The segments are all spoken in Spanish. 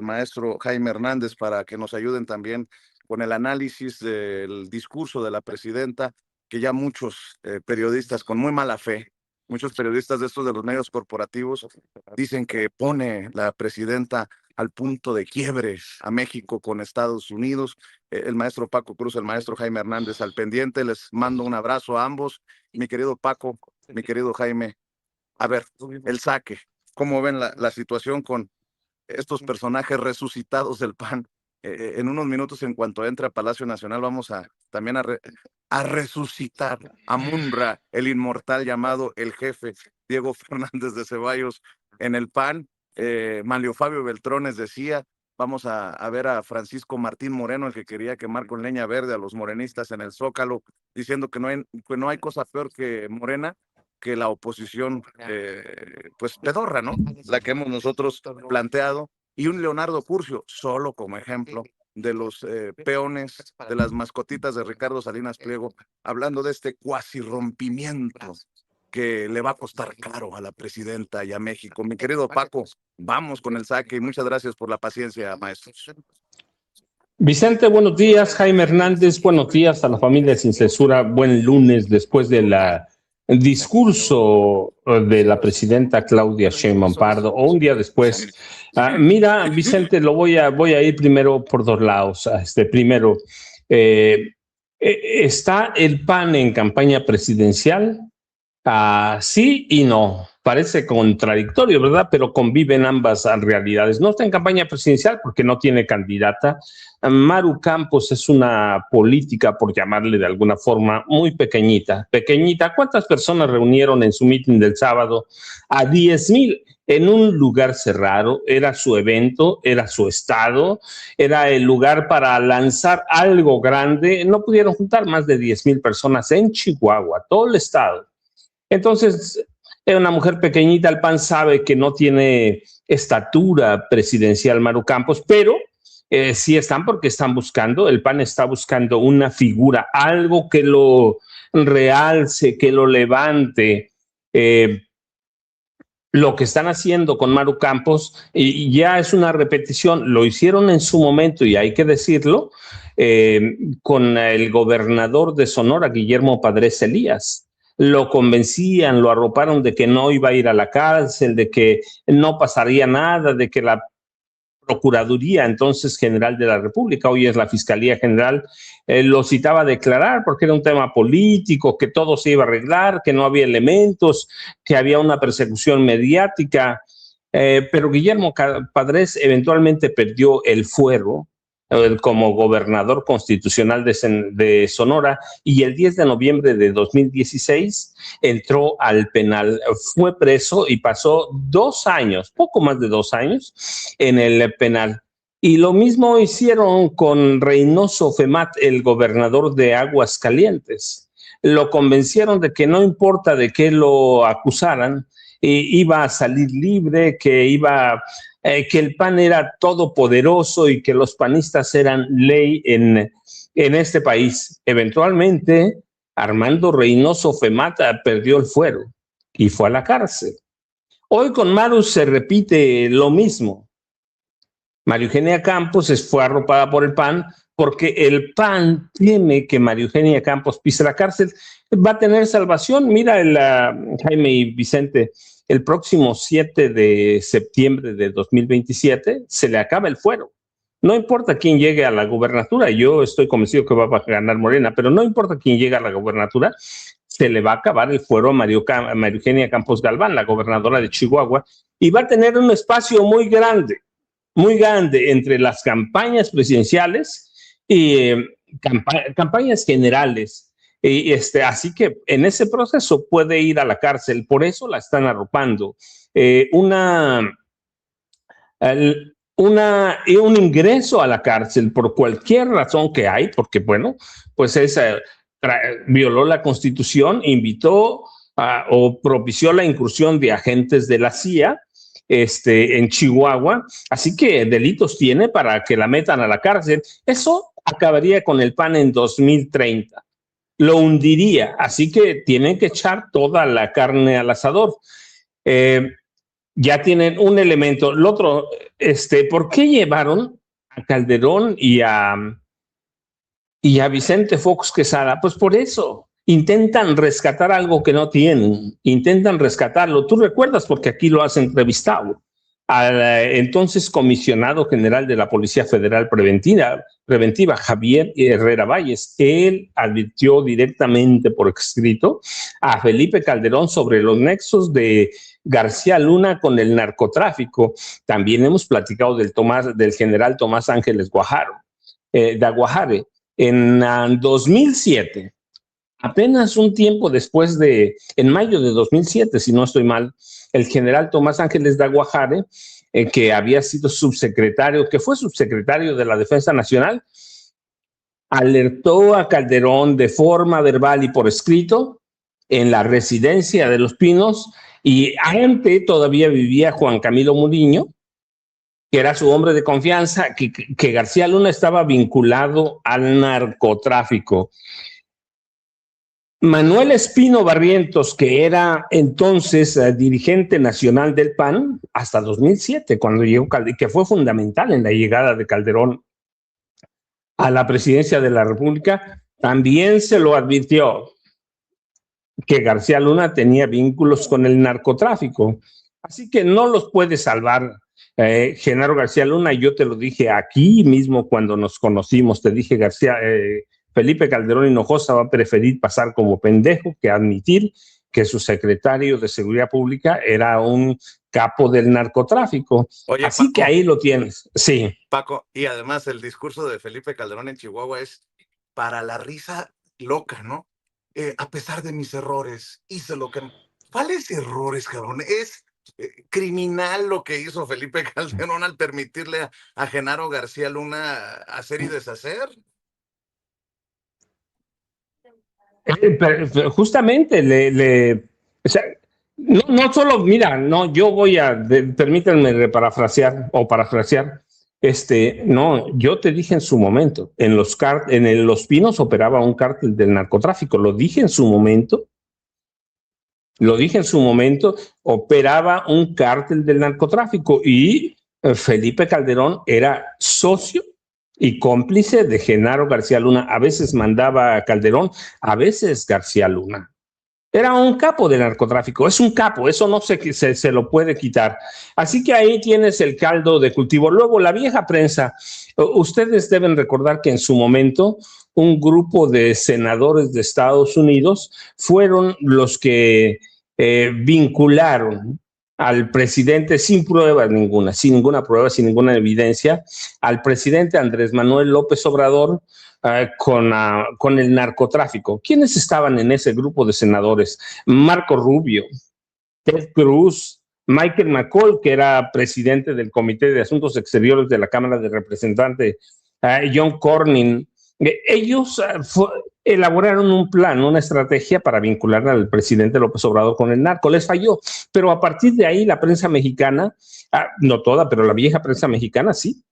maestro Jaime Hernández para que nos ayuden también con el análisis del discurso de la presidenta, que ya muchos periodistas con muy mala fe, muchos periodistas de estos de los medios corporativos dicen que pone la presidenta al punto de quiebre a México con Estados Unidos. El maestro Paco Cruz, el maestro Jaime Hernández al pendiente. Les mando un abrazo a ambos. Mi querido Paco, mi querido Jaime, a ver, el saque. ¿Cómo ven la situación con estos personajes resucitados del PAN? En unos minutos, en cuanto entre a Palacio Nacional, vamos también a resucitar a Munra, el inmortal llamado el jefe, Diego Fernández de Ceballos en el PAN. Manlio Fabio Beltrones decía, vamos a ver a Francisco Martín Moreno, el que quería quemar con leña verde a los morenistas en el Zócalo, diciendo que no hay cosa peor que Morena, que la oposición, pues pedorra, ¿no? La que hemos nosotros planteado. Y un Leonardo Curcio, solo como ejemplo de los peones, de las mascotitas de Ricardo Salinas Pliego, hablando de este cuasi rompimiento que le va a costar caro a la presidenta y a México. Mi querido Paco, vamos con el saque y muchas gracias por la paciencia, maestro. Vicente, buenos días. Jaime Hernández, buenos días a la familia Sin Censura. Buen lunes después del discurso de la presidenta Claudia Sheinbaum Pardo, o un día después. Mira, Vicente, voy a ir primero por dos lados. Primero, ¿está el PAN en campaña presidencial? Sí y no. Parece contradictorio, ¿verdad? Pero conviven ambas realidades. No está en campaña presidencial porque no tiene candidata. Maru Campos es una política, por llamarle de alguna forma, muy pequeñita. Pequeñita. ¿Cuántas personas reunieron en su mitin del sábado? A 10,000 en un lugar cerrado. Era su evento, era su estado, era el lugar para lanzar algo grande. No pudieron juntar más de 10,000 personas en Chihuahua, todo el estado. Entonces, es una mujer pequeñita. El PAN sabe que no tiene estatura presidencial Maru Campos, pero sí están porque están buscando, el PAN está buscando una figura, algo que lo realce, que lo levante. Lo que están haciendo con Maru Campos y ya es una repetición, lo hicieron en su momento y hay que decirlo, con el gobernador de Sonora, Guillermo Padres Elías. Lo convencían, lo arroparon de que no iba a ir a la cárcel, de que no pasaría nada, de que la Procuraduría entonces General de la República, hoy es la Fiscalía General, lo citaba a declarar porque era un tema político, que todo se iba a arreglar, que no había elementos, que había una persecución mediática, pero Guillermo Padres eventualmente perdió el fuero como gobernador constitucional de Sonora y el 10 de noviembre de 2016 entró al penal, fue preso y pasó 2 años, poco más de 2 años en el penal. Y lo mismo hicieron con Reynoso Femat, el gobernador de Aguascalientes. Lo convencieron de que no importa de qué lo acusaran, iba a salir libre, que el PAN era todopoderoso y que los panistas eran ley en este país. Eventualmente, Armando Reynoso Femata perdió el fuero y fue a la cárcel. Hoy con Maru se repite lo mismo. María Eugenia Campos fue arropada por el PAN porque el PAN teme que María Eugenia Campos pise la cárcel. Va a tener salvación. Mira, Jaime y Vicente, el próximo 7 de septiembre de 2027 se le acaba el fuero. No importa quién llegue a la gubernatura, yo estoy convencido que va a ganar Morena, pero no importa quién llegue a la gubernatura, se le va a acabar el fuero a María Eugenia Campos Galván, la gobernadora de Chihuahua, y va a tener un espacio muy grande entre las campañas presidenciales y campañas generales. Así que en ese proceso puede ir a la cárcel, por eso la están arropando. Un ingreso a la cárcel por cualquier razón que hay, porque bueno, pues violó la Constitución, invitó o propició la incursión de agentes de la CIA en Chihuahua, así que delitos tiene para que la metan a la cárcel. Eso acabaría con el PAN en 2030. Lo hundiría, así que tienen que echar toda la carne al asador. ya tienen un elemento. El otro, ¿por qué llevaron a Calderón y a Vicente Fox Quesada? Pues por eso. Intentan rescatar algo que no tienen, intentan rescatarlo. Tú recuerdas, porque aquí lo has entrevistado, al entonces comisionado general de la Policía Federal Preventiva, Javier Herrera Valles. Él advirtió directamente por escrito a Felipe Calderón sobre los nexos de García Luna con el narcotráfico. También hemos platicado del general Tomás Ángeles de Aguajare. En 2007, apenas un tiempo después en mayo de 2007, si no estoy mal, el general Tomás Ángeles de Aguajare, que había sido que fue subsecretario de la Defensa Nacional, alertó a Calderón de forma verbal y por escrito en la residencia de Los Pinos, y antes todavía vivía Juan Camilo Muriño, que era su hombre de confianza, que García Luna estaba vinculado al narcotráfico. Manuel Espino Barrientos, que era entonces dirigente nacional del PAN hasta 2007, cuando llegó Calderón, que fue fundamental en la llegada de Calderón a la presidencia de la República, también se lo advirtió, que García Luna tenía vínculos con el narcotráfico. Así que no los puede salvar Genaro García Luna. Yo te lo dije aquí mismo cuando nos conocimos, te dije, Felipe Calderón Hinojosa va a preferir pasar como pendejo que admitir que su secretario de Seguridad Pública era un capo del narcotráfico. Oye, así Paco, que ahí lo tienes. Sí. Paco, y además el discurso de Felipe Calderón en Chihuahua es para la risa loca, ¿no? A pesar de mis errores, hice lo que... ¿Cuáles errores, cabrón? Es criminal lo que hizo Felipe Calderón al permitirle a Genaro García Luna hacer y deshacer. Justamente, o sea, no solo, mira, no, yo voy permítanme parafrasear. No, yo te dije en su momento, en Los Pinos operaba un cártel del narcotráfico, lo dije en su momento, operaba un cártel del narcotráfico, y Felipe Calderón era socio y cómplice de Genaro García Luna. A veces mandaba a Calderón, a veces García Luna. Era un capo de narcotráfico, es un capo, eso no se lo puede quitar. Así que ahí tienes el caldo de cultivo. Luego, la vieja prensa. Ustedes deben recordar que en su momento un grupo de senadores de Estados Unidos fueron los que vincularon al presidente sin ninguna prueba, sin ninguna evidencia, al presidente Andrés Manuel López Obrador con el narcotráfico. ¿Quiénes estaban en ese grupo de senadores? Marco Rubio, Ted Cruz, Michael McCall, que era presidente del Comité de Asuntos Exteriores de la Cámara de Representantes, John Cornyn. Ellos elaboraron un plan, una estrategia para vincular al presidente López Obrador con el narco. Les falló, pero a partir de ahí la prensa mexicana, no toda, pero la vieja prensa mexicana sí,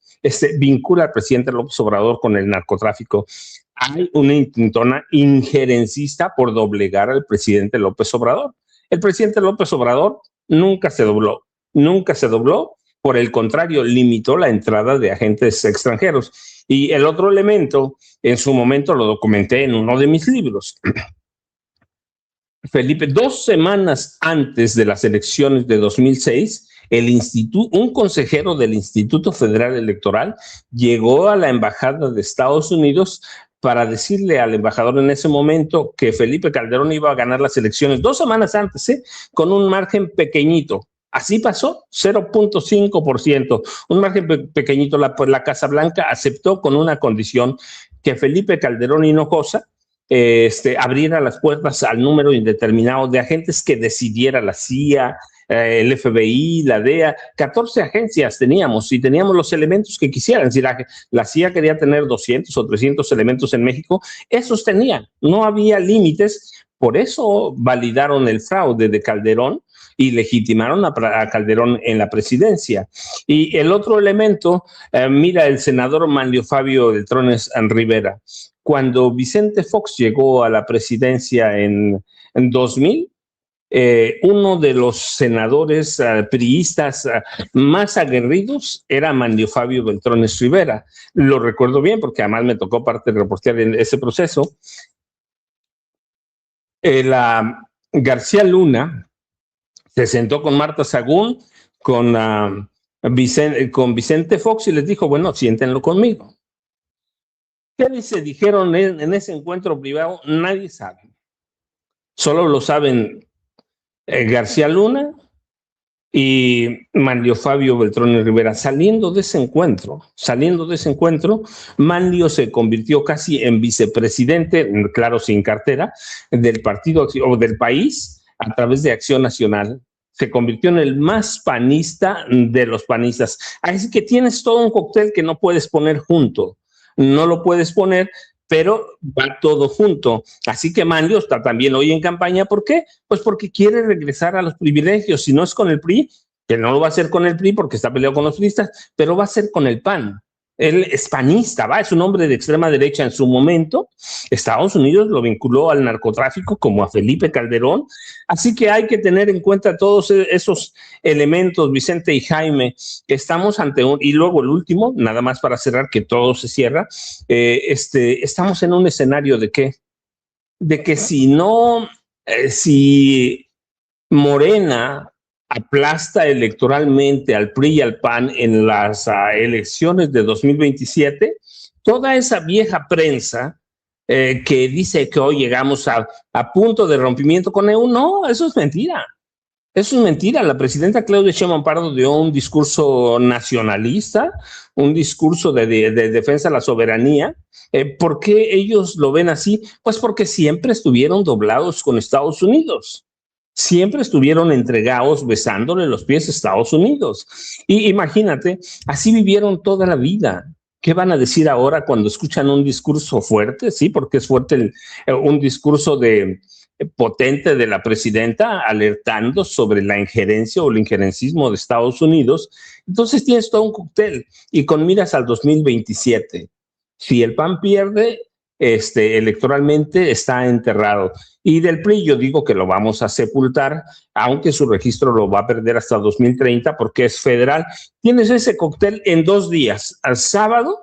vincula al presidente López Obrador con el narcotráfico. Hay una intentona injerencista por doblegar al presidente López Obrador. El presidente López Obrador nunca se dobló, por el contrario, limitó la entrada de agentes extranjeros. Y el otro elemento, en su momento lo documenté en uno de mis libros. Felipe, 2 semanas antes de las elecciones de 2006, un consejero del Instituto Federal Electoral llegó a la embajada de Estados Unidos para decirle al embajador en ese momento que Felipe Calderón iba a ganar las elecciones 2 semanas antes, con un margen pequeñito. Así pasó, 0.5%, un margen pequeñito. La Casa Blanca aceptó con una condición, que Felipe Calderón Hinojosa abriera las puertas al número indeterminado de agentes que decidiera la CIA, el FBI, la DEA. 14 agencias teníamos, y teníamos los elementos que quisieran. Si la CIA quería tener 200 o 300 elementos en México, esos tenían, no había límites. Por eso validaron el fraude de Calderón y legitimaron a Calderón en la presidencia. Y el otro elemento, mira, el senador Manlio Fabio Beltrones Rivera, cuando Vicente Fox llegó a la presidencia en 2000, uno de los senadores priistas más aguerridos era Manlio Fabio Beltrones Rivera. Lo recuerdo bien porque además me tocó parte de reportear en ese proceso. García Luna se sentó con Marta Sagún, con Vicente Fox y les dijo, bueno, siéntenlo conmigo. ¿Qué se dijeron en ese encuentro privado? Nadie sabe. Solo lo saben García Luna y Manlio Fabio Beltrones Rivera. Saliendo de ese encuentro, Manlio se convirtió casi en vicepresidente, claro, sin cartera, del partido o del país a través de Acción Nacional. Se convirtió en el más panista de los panistas. Así que tienes todo un cóctel que no puedes poner junto. No lo puedes poner, pero va todo junto. Así que Manlio está también hoy en campaña. ¿Por qué? Pues porque quiere regresar a los privilegios. Si no es con el PRI, que no lo va a hacer con el PRI porque está peleado con los priistas, pero va a ser con el PAN. Él es panista, es un hombre de extrema derecha en su momento. Estados Unidos lo vinculó al narcotráfico como a Felipe Calderón. Así que hay que tener en cuenta todos esos elementos, Vicente y Jaime. Estamos ante y luego el último, nada más para cerrar, que todo se cierra. Estamos en un escenario de qué? De que si Morena aplasta electoralmente al PRI y al PAN en las elecciones de 2027, toda esa vieja prensa que dice que hoy llegamos a punto de rompimiento con EU, no, eso es mentira. Eso es mentira. La presidenta Claudia Sheinbaum Pardo dio un discurso nacionalista, un discurso de defensa de la soberanía. ¿Por qué ellos lo ven así? Pues porque siempre estuvieron doblados con Estados Unidos. Siempre estuvieron entregados besándole los pies a Estados Unidos. Y imagínate, así vivieron toda la vida. ¿Qué van a decir ahora cuando escuchan un discurso fuerte? Sí, porque es fuerte un discurso potente de la presidenta alertando sobre la injerencia o el injerencismo de Estados Unidos. Entonces tienes todo un cóctel y con miras al 2027. Si el PAN pierde, electoralmente está enterrado. Y del PRI yo digo que lo vamos a sepultar, aunque su registro lo va a perder hasta 2030 porque es federal. Tienes ese cóctel en 2 días. Al sábado,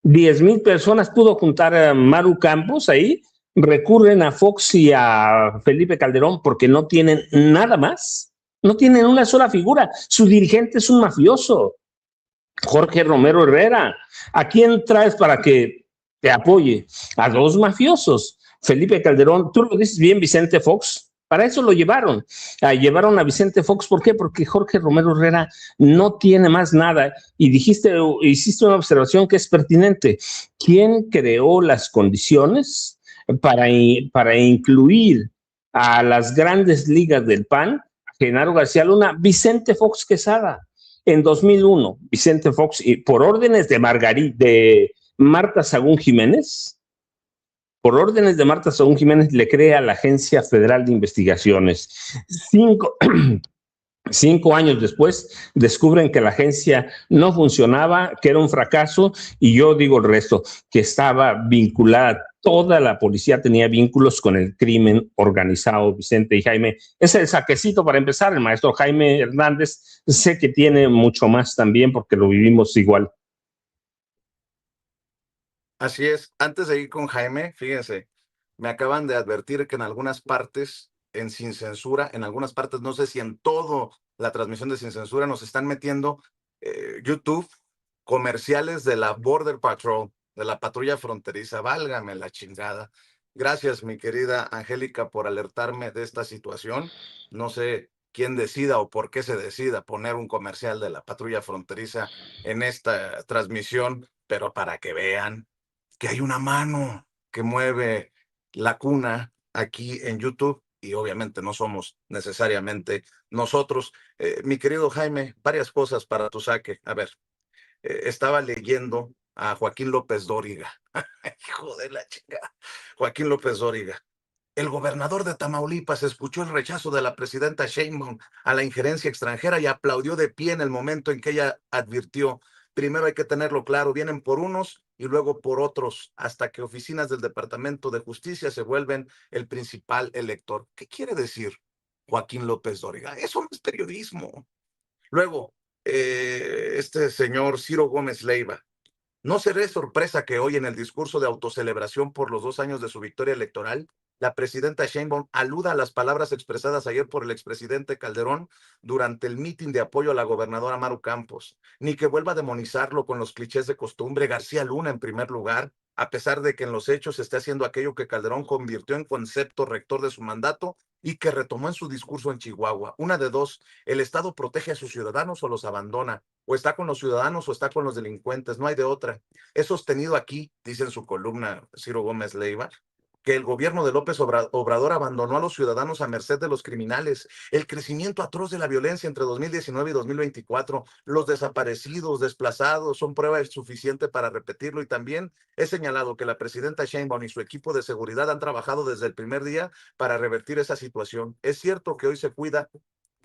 10,000 personas pudo juntar a Maru Campos ahí, recurren a Fox y a Felipe Calderón porque no tienen nada más, no tienen una sola figura. Su dirigente es un mafioso, Jorge Romero Herrera. ¿A quién traes para que te apoye? A 2 mafiosos. Felipe Calderón, tú lo dices bien, Vicente Fox, para eso lo llevaron. Llevaron a Vicente Fox, ¿por qué? Porque Jorge Romero Herrera no tiene más nada. Y hiciste una observación que es pertinente. ¿Quién creó las condiciones para incluir a las grandes ligas del PAN? Genaro García Luna, Vicente Fox Quesada. En 2001, Vicente Fox, por órdenes de Marta Sagún Jiménez, le crea la Agencia Federal de Investigaciones. 5 años después descubren que la agencia no funcionaba, que era un fracaso, y yo digo el resto, que estaba vinculada, toda la policía tenía vínculos con el crimen organizado. Vicente y Jaime, ese es el saquecito para empezar. El maestro Jaime Hernández sé que tiene mucho más también porque lo vivimos igual. Así es. Antes de ir con Jaime, fíjense, me acaban de advertir que en algunas partes, en Sin Censura, en algunas partes, no sé si en todo la transmisión de Sin Censura, nos están metiendo YouTube comerciales de la Border Patrol, de la patrulla fronteriza. Válgame la chingada. Gracias, mi querida Angélica, por alertarme de esta situación. No sé quién decida o por qué se decida poner un comercial de la patrulla fronteriza en esta transmisión, pero para que vean que hay una mano que mueve la cuna aquí en YouTube y obviamente no somos necesariamente nosotros. Mi querido Jaime, varias cosas para tu saque. A ver, estaba leyendo a Joaquín López Dóriga. Hijo de la chingada. Joaquín López Dóriga. El gobernador de Tamaulipas escuchó el rechazo de la presidenta Sheinbaum a la injerencia extranjera y aplaudió de pie en el momento en que ella advirtió: primero hay que tenerlo claro, vienen por unos y luego por otros, hasta que oficinas del Departamento de Justicia se vuelven el principal elector. ¿Qué quiere decir? Joaquín López Dóriga. Eso no es periodismo. Luego, este señor Ciro Gómez Leiva. No será sorpresa que hoy en el discurso de autocelebración por los 2 años de su victoria electoral, la presidenta Sheinbaum aluda a las palabras expresadas ayer por el expresidente Calderón durante el mitin de apoyo a la gobernadora Maru Campos, ni que vuelva a demonizarlo con los clichés de costumbre. García Luna en primer lugar, a pesar de que en los hechos esté haciendo aquello que Calderón convirtió en concepto rector de su mandato y que retomó en su discurso en Chihuahua. Una de dos: el Estado protege a sus ciudadanos o los abandona. O está con los ciudadanos o está con los delincuentes, no hay de otra. He sostenido aquí, dice en su columna Ciro Gómez Leiva, que el gobierno de López Obrador abandonó a los ciudadanos a merced de los criminales. El crecimiento atroz de la violencia entre 2019 y 2024, los desaparecidos, desplazados, son prueba suficiente para repetirlo. Y también he señalado que la presidenta Sheinbaum y su equipo de seguridad han trabajado desde el primer día para revertir esa situación. Es cierto que hoy se cuida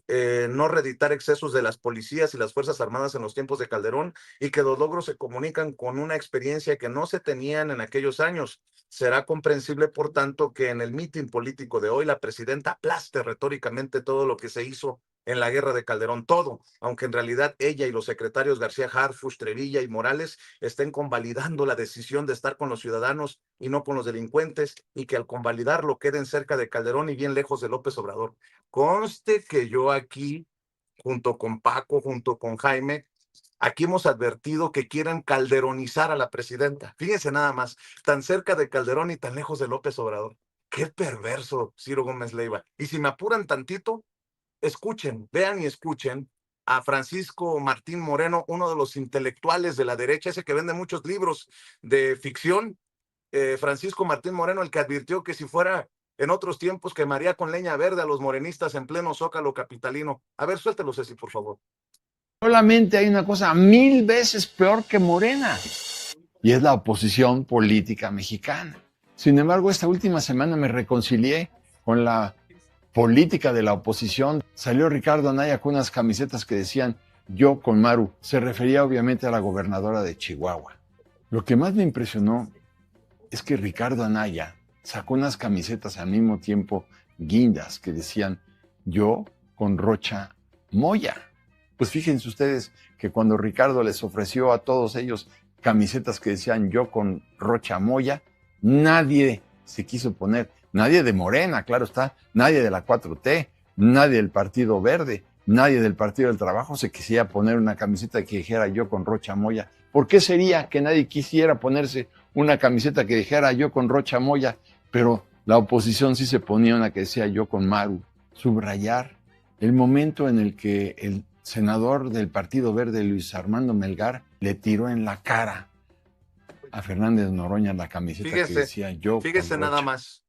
no reeditar excesos de las policías y las Fuerzas Armadas en los tiempos de Calderón, y que los logros se comunican con una experiencia que no se tenían en aquellos años. Será comprensible, por tanto, que en el mitin político de hoy la presidenta aplaste retóricamente todo lo que se hizo en la guerra de Calderón, todo, aunque en realidad ella y los secretarios García Harfuch, Trevilla y Morales estén convalidando la decisión de estar con los ciudadanos y no con los delincuentes, y que al convalidarlo queden cerca de Calderón y bien lejos de López Obrador. Conste que yo aquí, junto con Paco, junto con Jaime, aquí hemos advertido que quieren calderonizar a la presidenta. Fíjense nada más, tan cerca de Calderón y tan lejos de López Obrador. Qué perverso, Ciro Gómez Leiva. Y si me apuran tantito, escuchen, vean y escuchen a Francisco Martín Moreno, uno de los intelectuales de la derecha, ese que vende muchos libros de ficción. Francisco Martín Moreno, el que advirtió que si fuera en otros tiempos quemaría con leña verde a los morenistas en pleno Zócalo capitalino. A ver, suéltelo, Ceci, por favor. Solamente hay una cosa 1000 veces peor que Morena, y es la oposición política mexicana. Sin embargo, esta última semana me reconcilié con la política de la oposición. Salió Ricardo Anaya con unas camisetas que decían "Yo con Maru". Se refería obviamente a la gobernadora de Chihuahua. Lo que más me impresionó es que Ricardo Anaya sacó unas camisetas al mismo tiempo guindas que decían "Yo con Rocha Moya". Pues fíjense ustedes que cuando Ricardo les ofreció a todos ellos camisetas que decían "Yo con Rocha Moya", nadie se quiso poner, nadie de Morena, claro está, nadie de la 4T, nadie del Partido Verde, nadie del Partido del Trabajo se quisiera poner una camiseta que dijera "Yo con Rocha Moya". ¿Por qué sería que nadie quisiera ponerse una camiseta que dijera "Yo con Rocha Moya"? Pero la oposición sí se ponía una que decía "Yo con Maru". Subrayar el momento en el que el senador del Partido Verde, Luis Armando Melgar, le tiró en la cara a Fernández Noroña la camiseta que decía "Yo con Fíjese nada Rocha". más.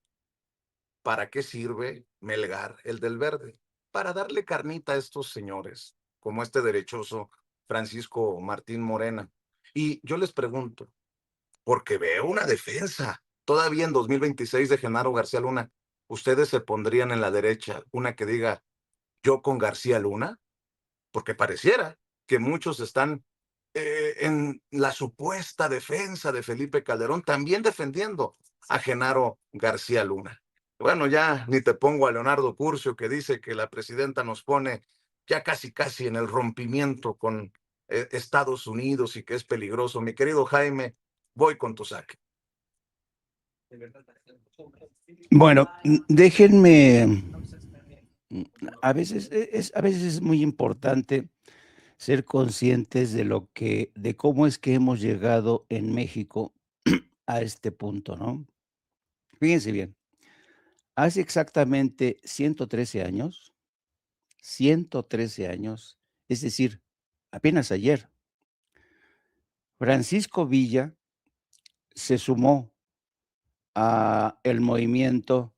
¿Para qué sirve Melgar, el del Verde? Para darle carnita a estos señores, como este derechoso Francisco Martín Morena. Y yo les pregunto, porque veo una defensa todavía en 2026 de Genaro García Luna, ¿ustedes se pondrían en la derecha una que diga "Yo con García Luna"? Porque pareciera que muchos están en la supuesta defensa de Felipe Calderón, también defendiendo a Genaro García Luna. Bueno, ya ni te pongo a Leonardo Curcio, que dice que la presidenta nos pone ya casi casi en el rompimiento con Estados Unidos y que es peligroso. Mi querido Jaime, voy con tu saque. Bueno, déjenme, a veces a veces es muy importante ser conscientes de cómo es que hemos llegado en México a este punto, ¿no? Fíjense bien, hace exactamente 113 años, es decir, apenas ayer, Francisco Villa se sumó a el movimiento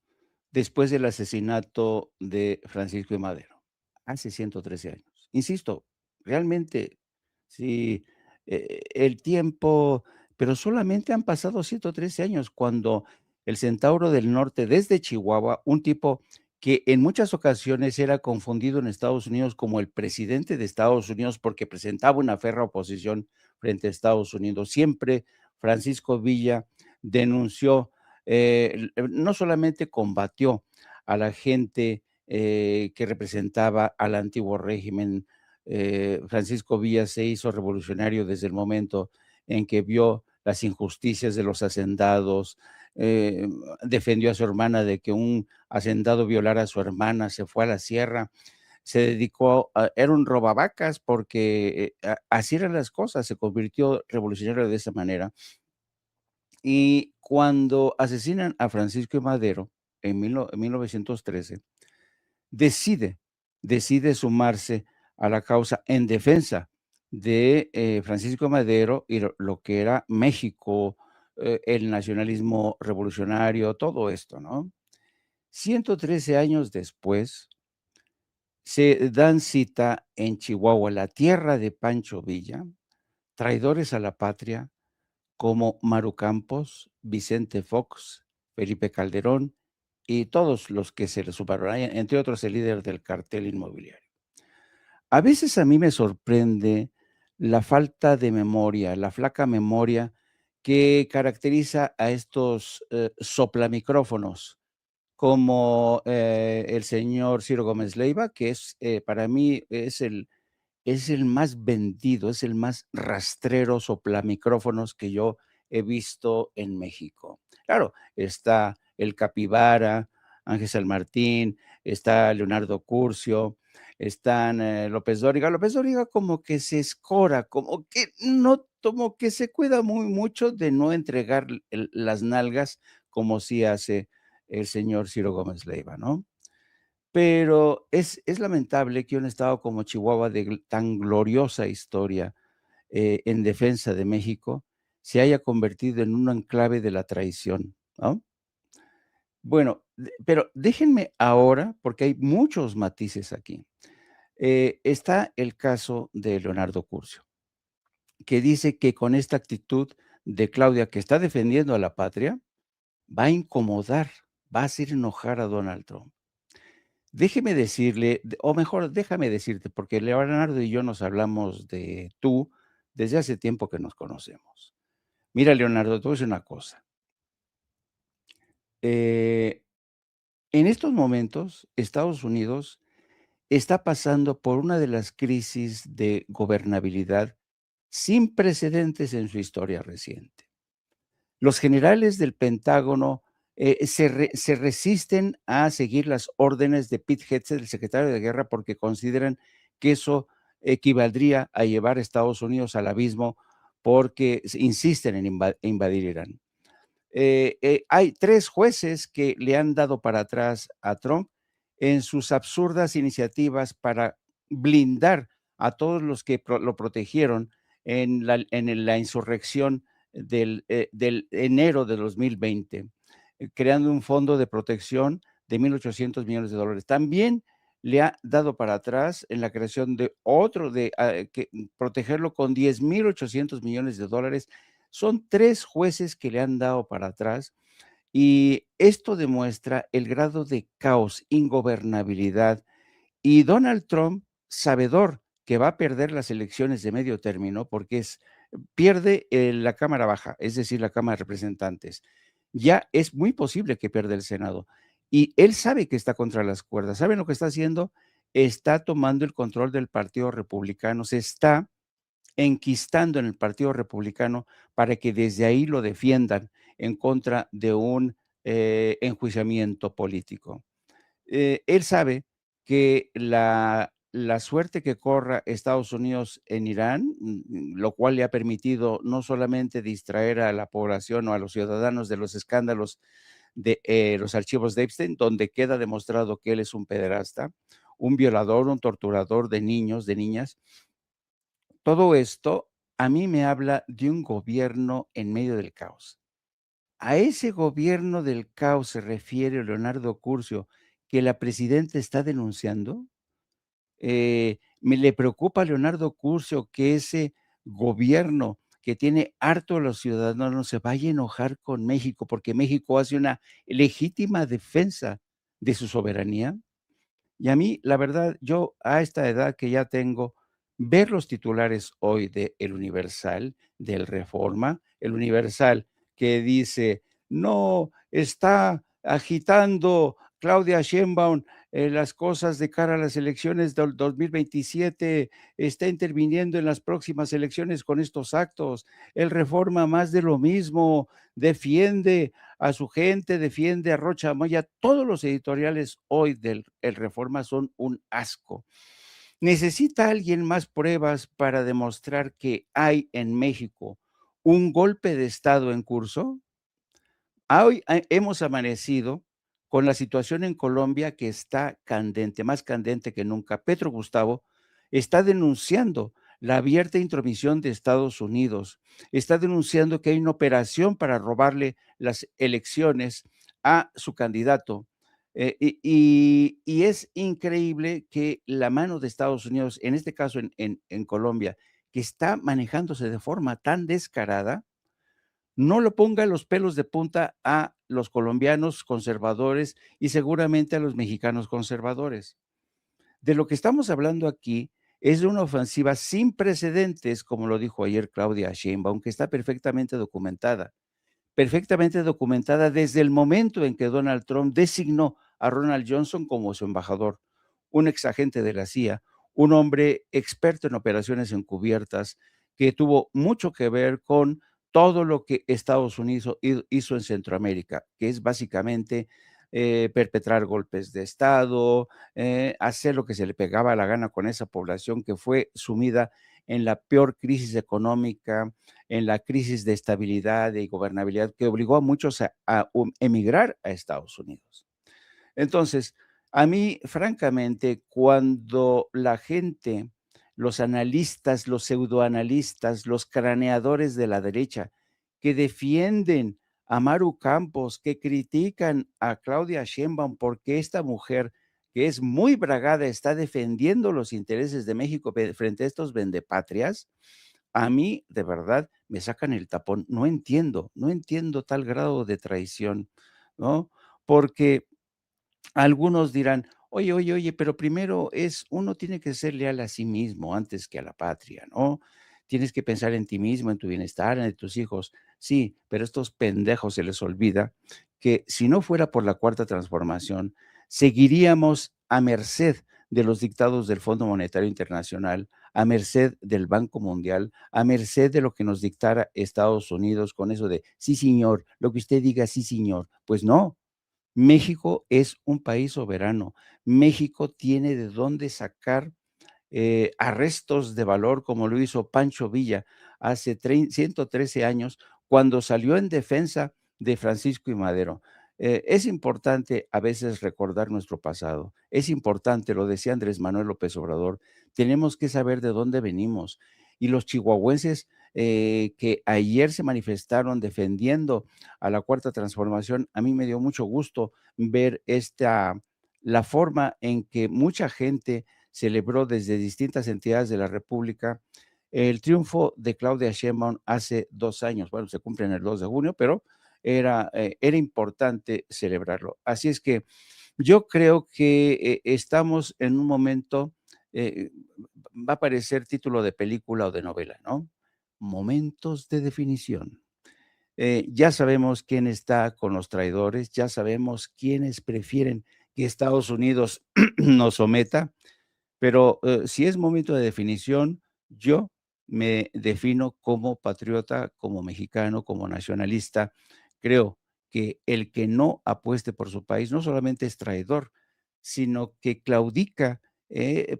después del asesinato de Francisco I. Madero, hace 113 años. Insisto, realmente, sí, el tiempo, pero solamente han pasado 113 años cuando el Centauro del Norte, desde Chihuahua, un tipo que en muchas ocasiones era confundido en Estados Unidos como el presidente de Estados Unidos porque presentaba una férrea oposición frente a Estados Unidos. Siempre Francisco Villa denunció, no solamente combatió a la gente que representaba al antiguo régimen. Francisco Villa se hizo revolucionario desde el momento en que vio las injusticias de los hacendados, defendió a su hermana de que un hacendado violara a su hermana, se fue a la sierra, se dedicó era un robavacas porque así eran las cosas, se convirtió revolucionario de esa manera. Y cuando asesinan a Francisco I. Madero en 1913, decide, decide sumarse a la causa en defensa de Francisco I. Madero y lo que era México, el nacionalismo revolucionario, todo esto, ¿no? 113 años después, se dan cita en Chihuahua, la tierra de Pancho Villa, traidores a la patria como Maru Campos, Vicente Fox, Felipe Calderón y todos los que se le sumaron, entre otros el líder del cartel inmobiliario. A veces a mí me sorprende la falta de memoria, la flaca memoria que caracteriza a estos soplamicrófonos, como el señor Ciro Gómez Leiva, que es para mí es el más vendido, es el más rastrero soplamicrófonos que yo he visto en México. Claro, está el Capibara, Ángel San Martín, está Leonardo Curcio, están López Dóriga. López Dóriga como que se escora, como que no, como que se cuida muy mucho de no entregar las nalgas como sí hace el señor Ciro Gómez Leiva, ¿no? Pero es lamentable que un estado como Chihuahua, de tan gloriosa historia, en defensa de México, se haya convertido en un enclave de la traición, ¿no? Bueno, pero déjenme ahora, porque hay muchos matices aquí. Está el caso de Leonardo Curcio, que dice que con esta actitud de Claudia, que está defendiendo a la patria, va a incomodar, va a hacer enojar a Donald Trump. Déjeme decirle, o mejor, déjame decirte, porque Leonardo y yo nos hablamos de tú desde hace tiempo que nos conocemos. Mira, Leonardo, te voy a decir una cosa. En estos momentos, Estados Unidos está pasando por una de las crisis de gobernabilidad sin precedentes en su historia reciente. Los generales del Pentágono se resisten a seguir las órdenes de Pete Hegseth, el secretario de Guerra, porque consideran que eso equivaldría a llevar a Estados Unidos al abismo porque insisten en invadir Irán. Hay 3 jueces que le han dado para atrás a Trump en sus absurdas iniciativas para blindar a todos los que lo protegieron en la insurrección del enero de 2020, creando un fondo de protección de $1,800 millones. También le ha dado para atrás en la creación de otro, que protegerlo con $10,800 millones. Son 3 jueces que le han dado para atrás y esto demuestra el grado de caos, ingobernabilidad. Y Donald Trump, sabedor que va a perder las elecciones de medio término, porque pierde la Cámara Baja, es decir, la Cámara de Representantes. Ya es muy posible que pierda el Senado. Y él sabe que está contra las cuerdas. ¿Saben lo que está haciendo? Está tomando el control del Partido Republicano, se está enquistando en el Partido Republicano para que desde ahí lo defiendan en contra de un enjuiciamiento político. Él sabe que la suerte que corra Estados Unidos en Irán, lo cual le ha permitido no solamente distraer a la población o a los ciudadanos de los escándalos de los archivos de Epstein, donde queda demostrado que él es un pederasta, un violador, un torturador de niños, de niñas. Todo esto a mí me habla de un gobierno en medio del caos. A ese gobierno del caos se refiere Leonardo Curcio, que la presidenta está denunciando. Me le preocupa a Leonardo Curcio que ese gobierno que tiene harto a los ciudadanos se vaya a enojar con México, porque México hace una legítima defensa de su soberanía. Y a mí, la verdad, yo a esta edad que ya tengo, ver los titulares hoy de El Universal, del Reforma, El Universal que dice, no, está agitando Claudia Sheinbaum, las cosas de cara a las elecciones del 2027, está interviniendo en las próximas elecciones con estos actos. Él reforma más de lo mismo, defiende a su gente, defiende a Rocha Moya. Todos los editoriales hoy del El Reforma son un asco. ¿Necesita alguien más pruebas para demostrar que hay en México un golpe de Estado en curso? Hoy hemos amanecido con la situación en Colombia que está candente, más candente que nunca. Petro Gustavo está denunciando la abierta intromisión de Estados Unidos, está denunciando que hay una operación para robarle las elecciones a su candidato. Y es increíble que la mano de Estados Unidos, en este caso en Colombia, que está manejándose de forma tan descarada, no lo ponga los pelos de punta a los colombianos conservadores y seguramente a los mexicanos conservadores. De lo que estamos hablando aquí es de una ofensiva sin precedentes, como lo dijo ayer Claudia Sheinbaum, que está perfectamente documentada desde el momento en que Donald Trump designó a Ronald Johnson como su embajador, un exagente de la CIA, un hombre experto en operaciones encubiertas que tuvo mucho que ver con todo lo que Estados Unidos hizo en Centroamérica, que es básicamente perpetrar golpes de Estado, hacer lo que se le pegaba la gana con esa población que fue sumida en la peor crisis económica, en la crisis de estabilidad y gobernabilidad que obligó a muchos a emigrar a Estados Unidos. Entonces, a mí, francamente, cuando la gente, los analistas, los pseudoanalistas, los craneadores de la derecha, que defienden a Maru Campos, que critican a Claudia Sheinbaum porque esta mujer, que es muy bragada, está defendiendo los intereses de México frente a estos vendepatrias, a mí, de verdad, me sacan el tapón. No entiendo tal grado de traición, ¿no? Porque algunos dirán, oye, pero primero uno tiene que ser leal a sí mismo antes que a la patria, ¿no? Tienes que pensar en ti mismo, en tu bienestar, en tus hijos. Sí, pero a estos pendejos se les olvida que si no fuera por la cuarta transformación, seguiríamos a merced de los dictados del Fondo Monetario Internacional, a merced del Banco Mundial, a merced de lo que nos dictara Estados Unidos con eso de, sí, señor, lo que usted diga, sí, señor. Pues no, México es un país soberano. México tiene de dónde sacar arrestos de valor, como lo hizo Pancho Villa hace 113 años, cuando salió en defensa de Francisco y Madero. Es importante a veces recordar nuestro pasado. Es importante, lo decía Andrés Manuel López Obrador, tenemos que saber de dónde venimos. Y los chihuahuenses que ayer se manifestaron defendiendo a la Cuarta Transformación, a mí me dio mucho gusto ver la forma en que mucha gente celebró desde distintas entidades de la República el triunfo de Claudia Sheinbaum hace 2 años. Bueno, se cumple en el 2 de junio, pero era importante celebrarlo. Así es que yo creo que estamos en un momento, eh, va a parecer título de película o de novela, ¿no? Momentos de definición. Ya sabemos quién está con los traidores, ya sabemos quiénes prefieren que Estados Unidos nos someta, pero si es momento de definición, yo me defino como patriota, como mexicano, como nacionalista. Creo que el que no apueste por su país no solamente es traidor, sino que claudica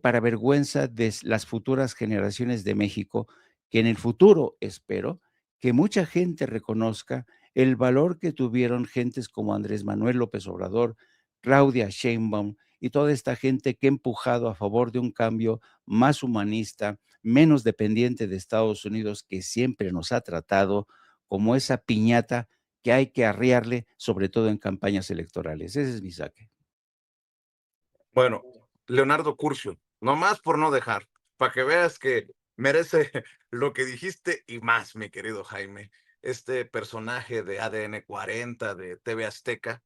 para vergüenza de las futuras generaciones de México, que en el futuro espero que mucha gente reconozca el valor que tuvieron gentes como Andrés Manuel López Obrador, Claudia Sheinbaum, y toda esta gente que ha empujado a favor de un cambio más humanista, menos dependiente de Estados Unidos, que siempre nos ha tratado como esa piñata que hay que arriarle, sobre todo en campañas electorales. Ese es mi saque. Bueno, Leonardo Curcio, nomás por no dejar, para que veas que merece lo que dijiste y más, mi querido Jaime. Este personaje de ADN 40 de TV Azteca,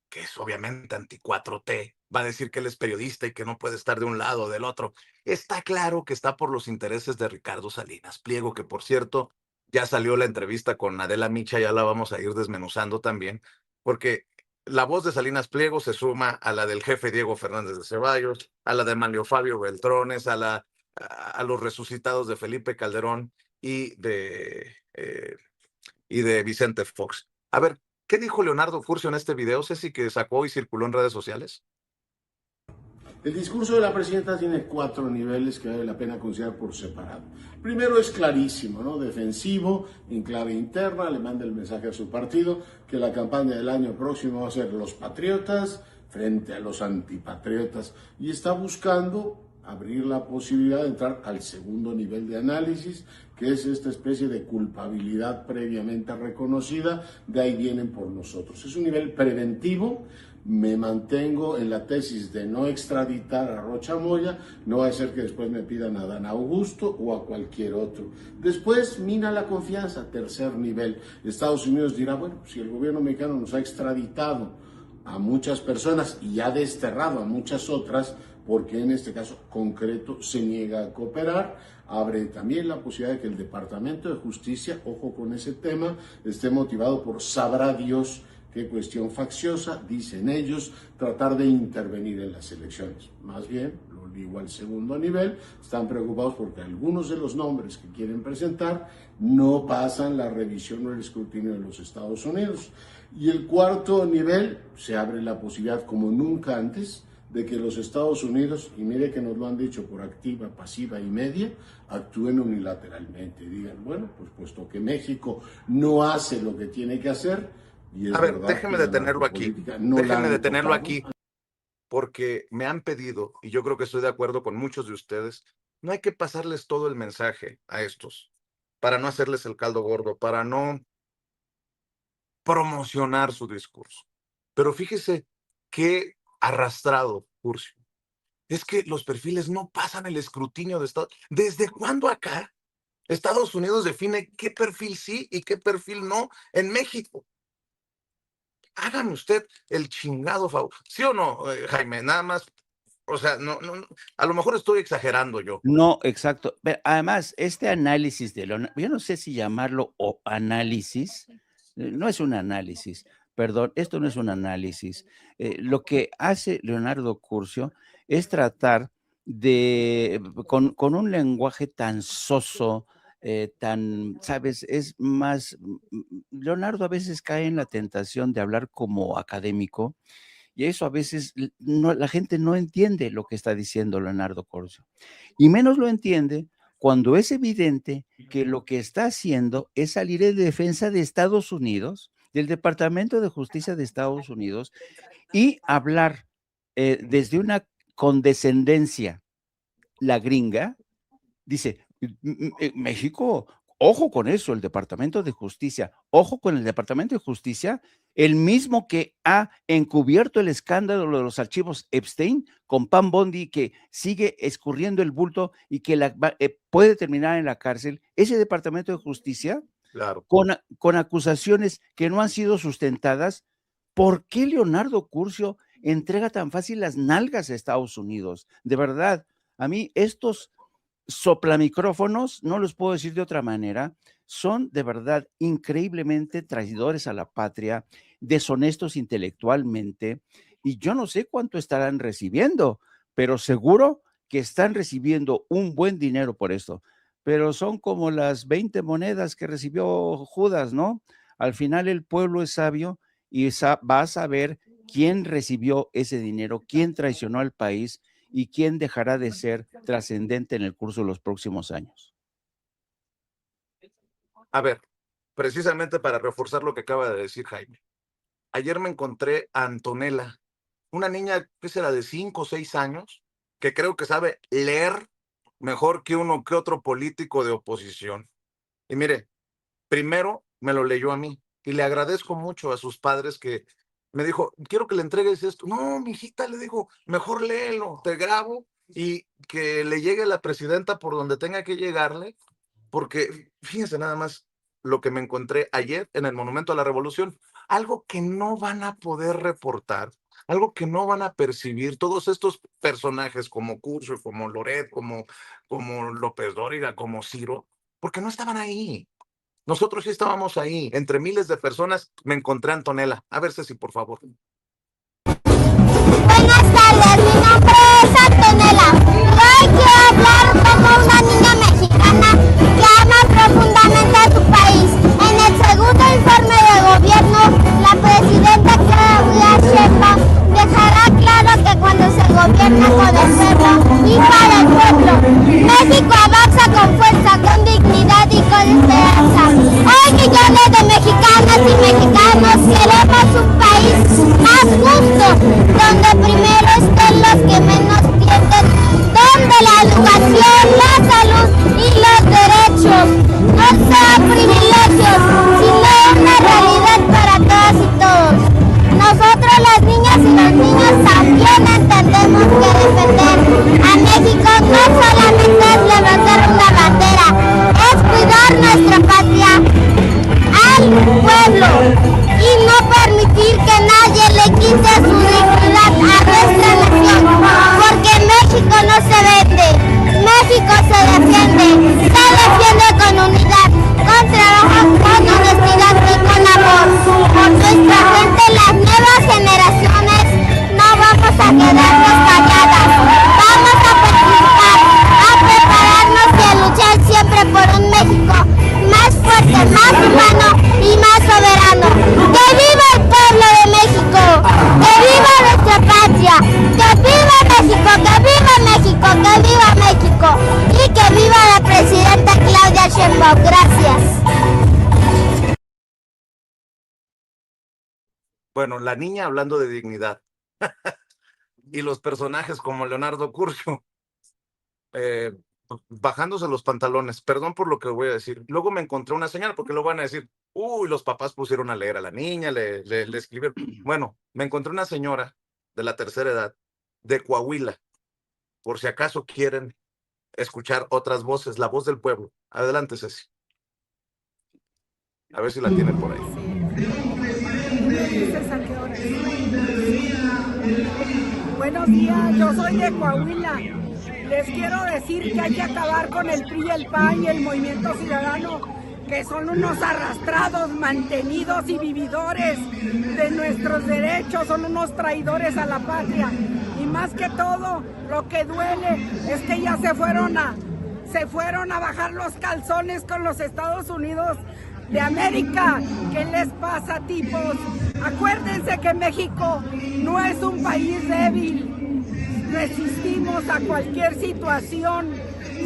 que es obviamente anti 4T, va a decir que él es periodista y que no puede estar de un lado o del otro. Está claro que está por los intereses de Ricardo Salinas Pliego, que por cierto, ya salió la entrevista con Adela Micha, ya la vamos a ir desmenuzando también, porque la voz de Salinas Pliego se suma a la del jefe Diego Fernández de Ceballos, a la de Manlio Fabio Beltrones, a los resucitados de Felipe Calderón y de Vicente Fox. A ver, ¿qué dijo Leonardo Curcio en este video, Ceci, que sacó y circuló en redes sociales? El discurso de la presidenta tiene 4 niveles que vale la pena considerar por separado. Primero es clarísimo, ¿no? Defensivo, en clave interna, le manda el mensaje a su partido que la campaña del año próximo va a ser los patriotas frente a los antipatriotas y está buscando abrir la posibilidad de entrar al segundo nivel de análisis, que es esta especie de culpabilidad previamente reconocida, de ahí vienen por nosotros. Es un nivel preventivo. Me mantengo en la tesis de no extraditar a Rocha Moya, no va a ser que después me pidan a Adán Augusto o a cualquier otro. Después mina la confianza, tercer nivel. Estados Unidos dirá, bueno, si el gobierno mexicano nos ha extraditado a muchas personas y ha desterrado a muchas otras, porque en este caso concreto se niega a cooperar, abre también la posibilidad de que el Departamento de Justicia, ojo con ese tema, esté motivado por sabrá Dios qué cuestión facciosa, dicen ellos, tratar de intervenir en las elecciones. Más bien, lo digo al segundo nivel, están preocupados porque algunos de los nombres que quieren presentar no pasan la revisión o el escrutinio de los Estados Unidos. Y el cuarto nivel, se abre la posibilidad como nunca antes de que los Estados Unidos, y mire que nos lo han dicho por activa, pasiva y media, actúen unilateralmente y digan, bueno, pues puesto que México no hace lo que tiene que hacer. A ver, déjeme detenerlo aquí. Déjeme detenerlo aquí, porque me han pedido, y yo creo que estoy de acuerdo con muchos de ustedes, no hay que pasarles todo el mensaje a estos, para no hacerles el caldo gordo, para no promocionar su discurso. Pero fíjese qué arrastrado, Curcio. Es que los perfiles no pasan el escrutinio de Estados Unidos. ¿Desde cuándo acá Estados Unidos define qué perfil sí y qué perfil no en México? Hágame usted el chingado favor. ¿Sí o no, Jaime? Nada más, o sea, no, a lo mejor estoy exagerando yo. No, exacto. Pero además, este análisis de yo no sé si llamarlo análisis, no es un análisis, perdón, esto no es un análisis. Lo que hace Leonardo Curcio es tratar de, con un lenguaje tan soso, tan, sabes, es más, Leonardo a veces cae en la tentación de hablar como académico y eso a veces no, la gente no entiende lo que está diciendo Leonardo Curcio. Y menos lo entiende cuando es evidente que lo que está haciendo es salir en defensa de Estados Unidos, del Departamento de Justicia de Estados Unidos, y hablar desde una condescendencia, la gringa, dice, México, ojo con eso, el Departamento de Justicia, ojo con el Departamento de Justicia, el mismo que ha encubierto el escándalo de los archivos Epstein con Pam Bondi, que sigue escurriendo el bulto y que puede terminar en la cárcel, ese Departamento de Justicia, claro, con acusaciones que no han sido sustentadas. ¿Por qué Leonardo Curcio entrega tan fácil las nalgas a Estados Unidos? De verdad, a mí estos soplamicrófonos, no los puedo decir de otra manera, son de verdad increíblemente traidores a la patria, deshonestos intelectualmente, y yo no sé cuánto estarán recibiendo, pero seguro que están recibiendo un buen dinero por esto. Pero son como las 20 monedas que recibió Judas, ¿no? Al final el pueblo es sabio y va a saber quién recibió ese dinero, quién traicionó al país y quién dejará de ser trascendente en el curso de los próximos años. A ver, precisamente para reforzar lo que acaba de decir Jaime. Ayer me encontré a Antonella, una niña que será de 5 o 6 años, que creo que sabe leer mejor que uno que otro político de oposición. Y mire, primero me lo leyó a mí y le agradezco mucho a sus padres que me dijo, quiero que le entregues esto. No, mijita, le dijo, mejor léelo, te grabo y que le llegue a la presidenta por donde tenga que llegarle, porque fíjense nada más lo que me encontré ayer en el Monumento a la Revolución, algo que no van a poder reportar, algo que no van a percibir todos estos personajes como Curcio, como Loret, como López Dóriga, como Ciro, porque no estaban ahí. Nosotros sí estábamos ahí, entre miles de personas me encontré a Antonella. A ver, Ceci, por favor. es Antonella y hoy quiero hablar como una niña mexicana que ama profundamente a su país. En el segundo informe de gobierno, la presidenta Claudia Sheinbaum dejará claro que cuando se gobierna con el pueblo y para el pueblo, México avanza con fuerza, con dignidad y con esperanza. Hoy millones de mexicanas y mexicanos queremos un país más justo, donde primero estén los que menos tienen, donde la educación, la salud y los derechos no sean privilegios, sino una realidad para todas y todos. Nosotros las niñas y los niños también entendemos que defender a México no solamente es levantar una bandera, es cuidar nuestra patria al pueblo y no permitir que nadie le quite su dignidad a nuestra nación, porque México no se vende, México se defiende con unidad, con trabajo, con honestidad y con amor. Por nuestra gente, las nuevas generaciones, no vamos a quedarnos calladas, vamos a participar, a prepararnos y a luchar siempre por un México más fuerte, más humano y más soberano. ¡Que viva el pueblo de México! ¡Que viva nuestra patria! ¡Que viva México! ¡Que viva México! ¡Que viva México! ¡Y que viva la presidenta Claudia Sheinbaum! Gracias. Bueno, la niña hablando de dignidad y los personajes como Leonardo Curcio bajándose los pantalones. Perdón por lo que voy a decir. Luego me encontré una señal, porque luego van a decir, uy, los papás pusieron a leer a la niña, le escribieron. Bueno, me encontré una señora de la tercera edad de Coahuila, por si acaso quieren escuchar otras voces, la voz del pueblo. Adelante, Ceci. A ver si la tienen por ahí. Buenos días, yo soy de Coahuila. Les quiero decir que hay que acabar con el PRI, el PAN y el Movimiento Ciudadano, que son unos arrastrados, mantenidos y vividores de nuestros derechos, son unos traidores a la patria. Y más que todo, lo que duele es que ya se fueron a bajar los calzones con los Estados Unidos de América. ¿Qué les pasa, tipos? Acuérdense que México no es un país débil. Resistimos a cualquier situación.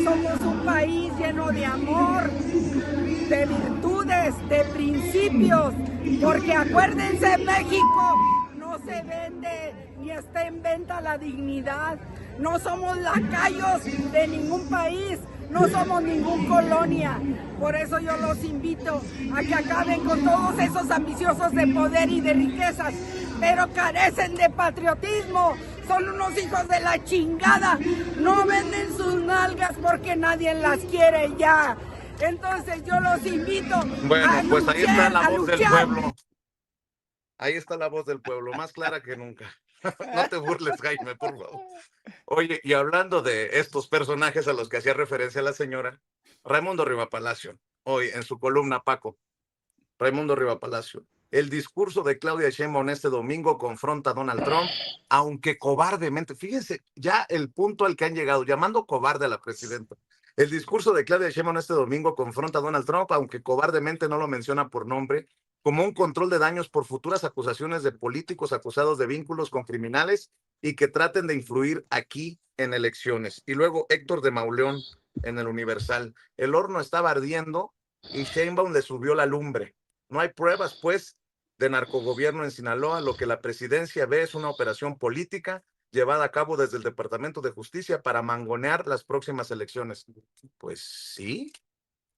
Somos un país lleno de amor, de virtudes, de principios. Porque acuérdense, México no se vende ni está en venta la dignidad. No somos lacayos de ningún país. No somos ningún colonia. Por eso yo los invito a que acaben con todos esos ambiciosos de poder y de riquezas, pero carecen de patriotismo. Son unos hijos de la chingada. No venden sus nalgas porque nadie las quiere ya. Entonces yo los invito a pues ahí está la voz del luchar. pueblo. Ahí está la voz del pueblo, más clara que nunca. No te burles, Jaime, por favor. Oye, y hablando de estos personajes a los que hacía referencia la señora, Raimundo Rivapalacio, hoy en su columna Paco, Raimundo Rivapalacio, el discurso de Claudia Sheinbaum este domingo confronta a Donald Trump, aunque cobardemente, fíjense ya el punto al que han llegado, llamando cobarde a la presidenta. El discurso de Claudia Sheinbaum este domingo confronta a Donald Trump, aunque cobardemente no lo menciona por nombre, como un control de daños por futuras acusaciones de políticos acusados de vínculos con criminales y que traten de influir aquí en elecciones. Y luego Héctor de Mauleón en el Universal. El horno estaba ardiendo y Sheinbaum le subió la lumbre. No hay pruebas, pues, de narcogobierno en Sinaloa. Lo que la presidencia ve es una operación política llevada a cabo desde el Departamento de Justicia para mangonear las próximas elecciones. Pues sí.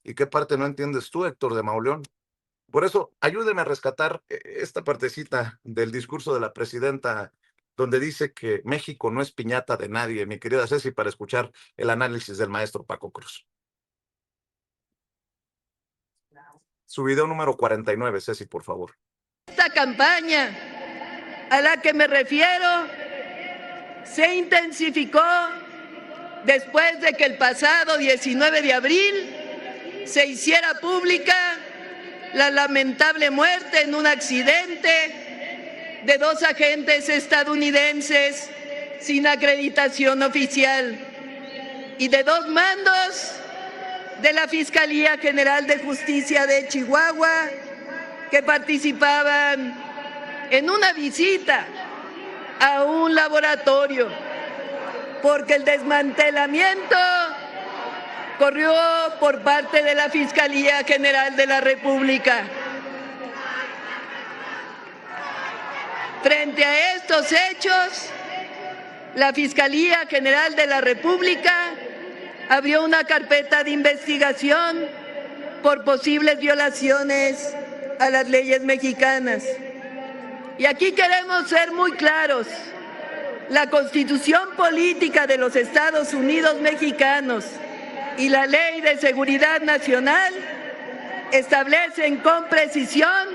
¿Y qué parte no entiendes tú, Héctor de Mauleón? Por eso, ayúdeme a rescatar esta partecita del discurso de la presidenta, donde dice que México no es piñata de nadie, mi querida Ceci, para escuchar el análisis del maestro Paco Cruz. Su video número 49, Ceci, por favor. Esta campaña a la que me refiero se intensificó después de que el pasado 19 de abril se hiciera pública la lamentable muerte en un accidente de 2 agentes estadounidenses sin acreditación oficial y de 2 mandos de la Fiscalía General de Justicia de Chihuahua que participaban en una visita a un laboratorio, porque el desmantelamiento corrió por parte de la Fiscalía General de la República. Frente a estos hechos, la Fiscalía General de la República abrió una carpeta de investigación por posibles violaciones a las leyes mexicanas. Y aquí queremos ser muy claros. La Constitución Política de los Estados Unidos Mexicanos y la Ley de Seguridad Nacional establecen con precisión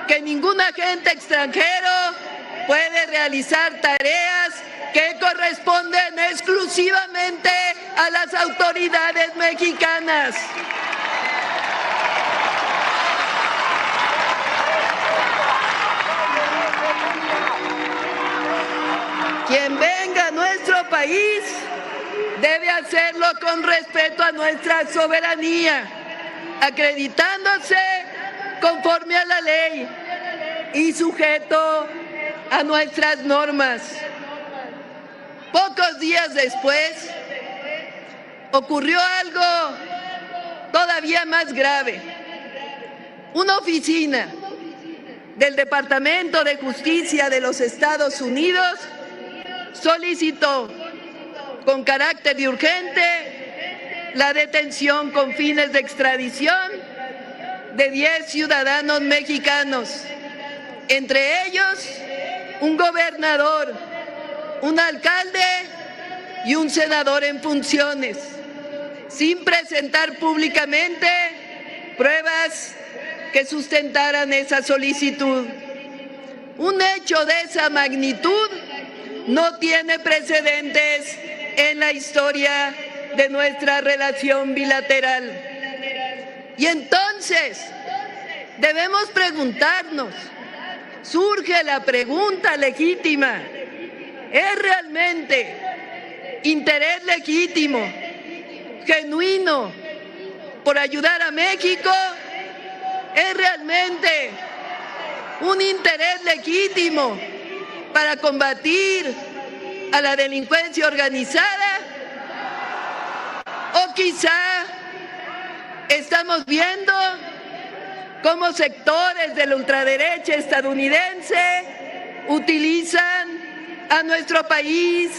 que ningún agente extranjero puede realizar tareas que corresponden exclusivamente a las autoridades mexicanas. Quien venga a nuestro país debe hacerlo con respeto a nuestra soberanía, acreditándose conforme a la ley y sujeto a nuestras normas. Pocos días después ocurrió algo todavía más grave. Una oficina del Departamento de Justicia de los Estados Unidos solicitó con carácter de urgente la detención con fines de extradición de 10 ciudadanos mexicanos, entre ellos un gobernador, un alcalde y un senador en funciones, sin presentar públicamente pruebas que sustentaran esa solicitud. Un hecho de esa magnitud no tiene precedentes en la historia de nuestra relación bilateral. Y entonces debemos preguntarnos, surge la pregunta legítima, ¿es realmente interés legítimo, genuino, por ayudar a México? ¿Es realmente un interés legítimo para combatir a la delincuencia organizada? ¿O quizá estamos viendo cómo sectores de la ultraderecha estadounidense utilizan a nuestro país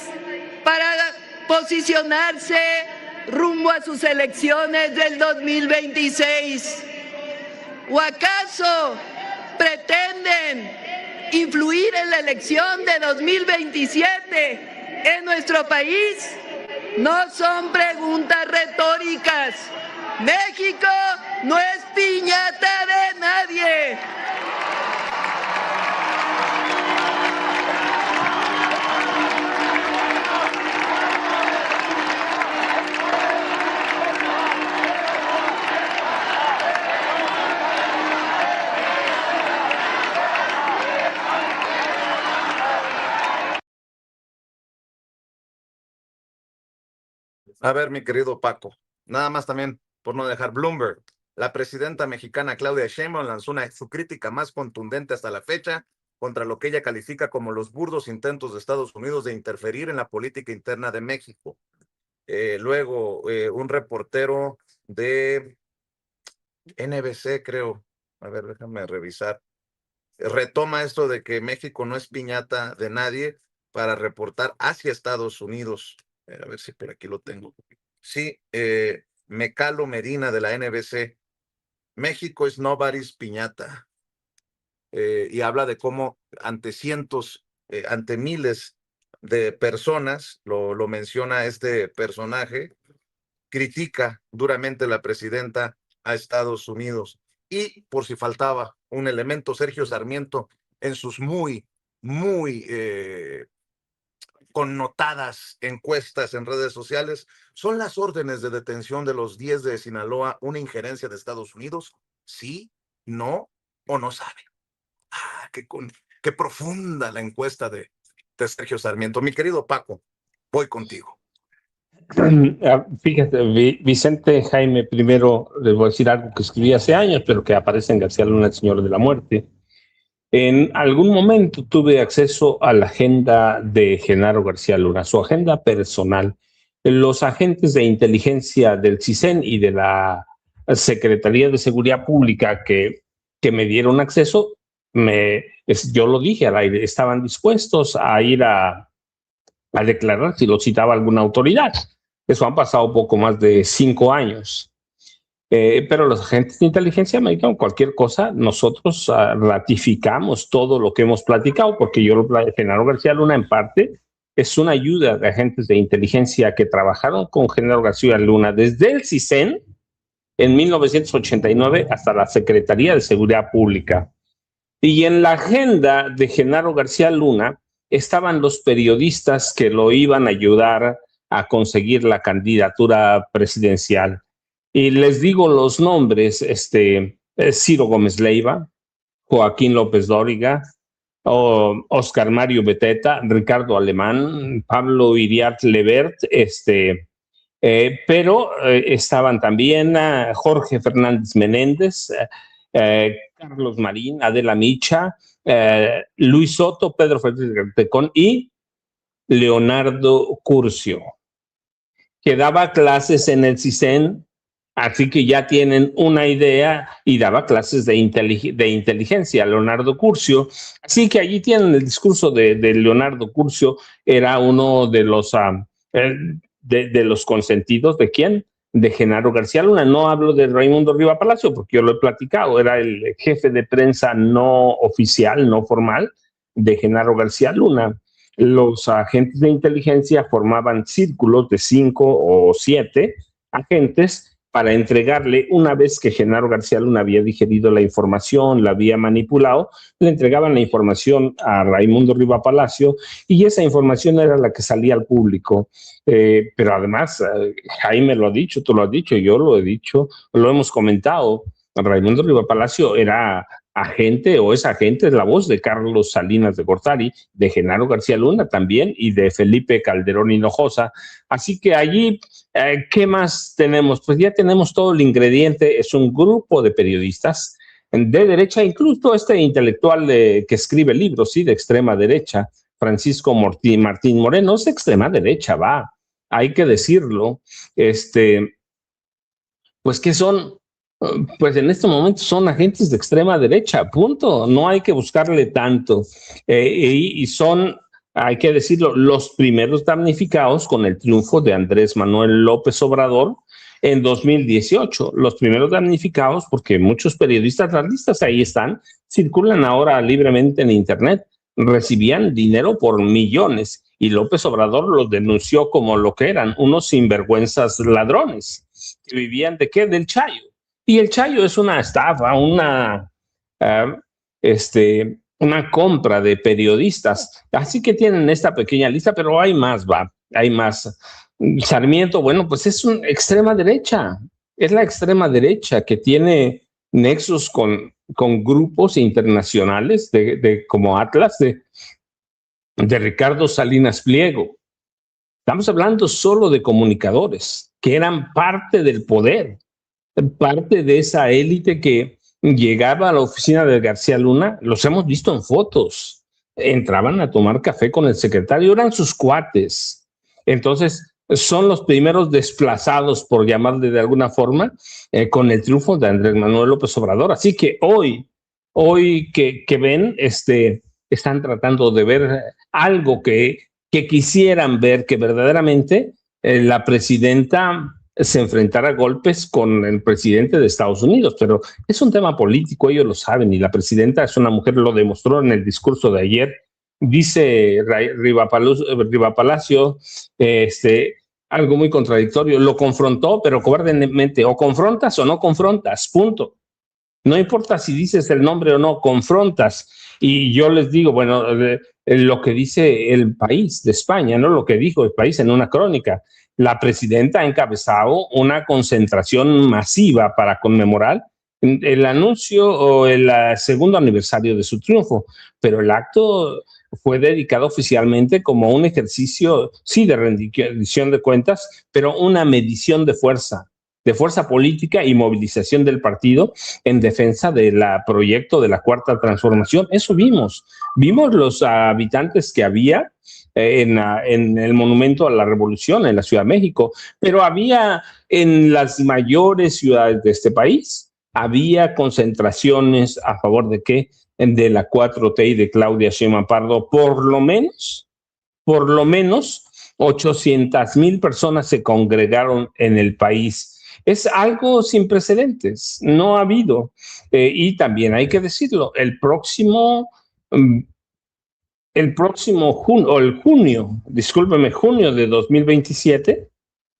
para posicionarse rumbo a sus elecciones del 2026? ¿O acaso pretenden influir en la elección de 2027 en nuestro país? No son preguntas retóricas. México no es piñata de nadie. A ver, mi querido Paco, nada más también por no dejar Bloomberg. La presidenta mexicana Claudia Sheinbaum lanzó su crítica más contundente hasta la fecha contra lo que ella califica como los burdos intentos de Estados Unidos de interferir en la política interna de México. Luego, un reportero de NBC, creo, a ver, déjame revisar, retoma esto de que México no es piñata de nadie para reportar hacia Estados Unidos. A ver si por aquí lo tengo. Sí, Mecalo Medina de la NBC. México es nobody's piñata. Y habla de cómo ante ante miles de personas, lo menciona este personaje, critica duramente la presidenta a Estados Unidos. Y por si faltaba un elemento, Sergio Sarmiento, en sus muy connotadas encuestas en redes sociales, ¿son las órdenes de detención de los 10 de Sinaloa una injerencia de Estados Unidos? ¿Sí, no o no sabe? Qué profunda la encuesta de de Sergio Sarmiento. Mi querido Paco, voy contigo. Fíjate, Vicente Jaime, primero les voy a decir algo que escribí hace años, pero que aparece en García Luna, el Señor de la Muerte. En algún momento tuve acceso a la agenda de Genaro García Luna, su agenda personal. Los agentes de inteligencia del CISEN y de la Secretaría de Seguridad Pública que me dieron acceso, yo lo dije al aire, estaban dispuestos a ir a declarar si lo citaba alguna autoridad. Eso han pasado poco más de 5 años. Pero los agentes de inteligencia me dijeron cualquier cosa, nosotros ratificamos todo lo que hemos platicado, porque Genaro García Luna en parte es una ayuda de agentes de inteligencia que trabajaron con Genaro García Luna desde el CISEN en 1989 hasta la Secretaría de Seguridad Pública. Y en la agenda de Genaro García Luna estaban los periodistas que lo iban a ayudar a conseguir la candidatura presidencial. Y les digo los nombres, Ciro Gómez Leiva, Joaquín López Dóriga, Oscar Mario Beteta, Ricardo Alemán, Pablo Iriart Levert, pero estaban también Jorge Fernández Menéndez, Carlos Marín, Adela Micha, Luis Soto, Pedro Fernández Gartecón y Leonardo Curcio, que daba clases en el CISEN, así que ya tienen una idea, y daba clases de inteligencia, Leonardo Curcio. Así que allí tienen el discurso de Leonardo Curcio, era uno de los consentidos, ¿de quién? De Genaro García Luna. No hablo de Raimundo Riva Palacio, porque yo lo he platicado, era el jefe de prensa no oficial, no formal, de Genaro García Luna. Los agentes de inteligencia formaban círculos de 5 o 7 agentes para entregarle, una vez que Genaro García Luna había digerido la información, la había manipulado, le entregaban la información a Raimundo Riva Palacio, y esa información era la que salía al público. Pero además, Jaime lo ha dicho, tú lo has dicho, yo lo he dicho, lo hemos comentado, Raimundo Riva Palacio era agente, o es agente, es la voz de Carlos Salinas de Gortari, de Genaro García Luna también, y de Felipe Calderón Hinojosa. Así que allí, ¿qué más tenemos? Pues ya tenemos todo el ingrediente. Es un grupo de periodistas de derecha, incluso este intelectual que escribe libros, sí, de extrema derecha, Francisco Martín Moreno, es de extrema derecha, hay que decirlo. Pues ¿qué son? Pues en este momento son agentes de extrema derecha, punto. No hay que buscarle tanto. Y son, hay que decirlo, los primeros damnificados con el triunfo de Andrés Manuel López Obrador en 2018. Los primeros damnificados, porque muchos periodistas realistas ahí están, circulan ahora libremente en Internet, recibían dinero por millones, y López Obrador los denunció como lo que eran, unos sinvergüenzas ladrones, que vivían ¿de qué? Del Chayo. Y el Chayo es una estafa, una compra de periodistas. Así que tienen esta pequeña lista, pero hay más, hay más. Sarmiento, bueno, pues es una extrema derecha. Es la extrema derecha que tiene nexos con grupos internacionales como Atlas, de Ricardo Salinas Pliego. Estamos hablando solo de comunicadores que eran parte del poder, parte de esa élite que llegaba a la oficina de García Luna. Los hemos visto en fotos, entraban a tomar café con el secretario, eran sus cuates. Entonces son los primeros desplazados, por llamarle de alguna forma, con el triunfo de Andrés Manuel López Obrador. Así que hoy que ven, están tratando de ver algo que quisieran ver, que verdaderamente la presidenta se enfrentara a golpes con el presidente de Estados Unidos, pero es un tema político, ellos lo saben, y la presidenta es una mujer, lo demostró en el discurso de ayer. Dice Riva Palacio, algo muy contradictorio, lo confrontó, pero cobardemente, o confrontas o no confrontas, punto. No importa si dices el nombre o no, confrontas. Y yo les digo, bueno, lo que dice El País de España, ¿no? Lo que dijo El País en una crónica. La presidenta ha encabezado una concentración masiva para conmemorar el anuncio o el segundo aniversario de su triunfo, pero el acto fue dedicada oficialmente como un ejercicio, sí, de rendición de cuentas, pero una medición de fuerza política y movilización del partido en defensa del proyecto de la Cuarta Transformación. Eso vimos los habitantes que había en el Monumento a la Revolución en la Ciudad de México, pero había en las mayores ciudades de este país, había concentraciones a favor de ¿qué? De la 4T y de Claudia Sheinbaum Pardo, por lo menos 800,000 personas se congregaron en el país. Es algo sin precedentes, no ha habido. Y también hay que decirlo, el próximo junio de 2027,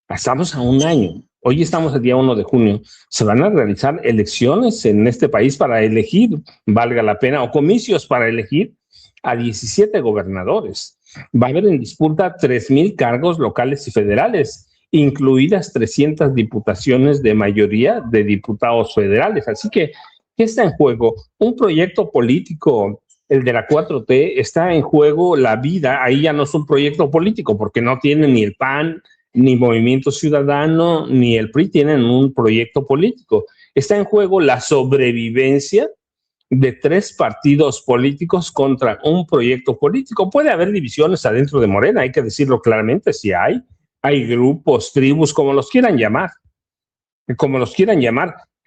estamos a un año. Hoy estamos el día 1 de junio. Se van a realizar elecciones en este país para elegir, valga la pena, o comicios para elegir a 17 gobernadores. Va a haber en disputa 3,000 cargos locales y federales, incluidas 300 diputaciones de mayoría de diputados federales. Así que, ¿qué está en juego? Un proyecto político, el de la 4T, está en juego la vida. Ahí ya no es un proyecto político, porque no tiene ni el PAN, ni Movimiento Ciudadano, ni el PRI tienen un proyecto político. Está en juego la sobrevivencia de 3 partidos políticos contra un proyecto político. Puede haber divisiones adentro de Morena, hay que decirlo claramente, si hay grupos, tribus, como los quieran llamar,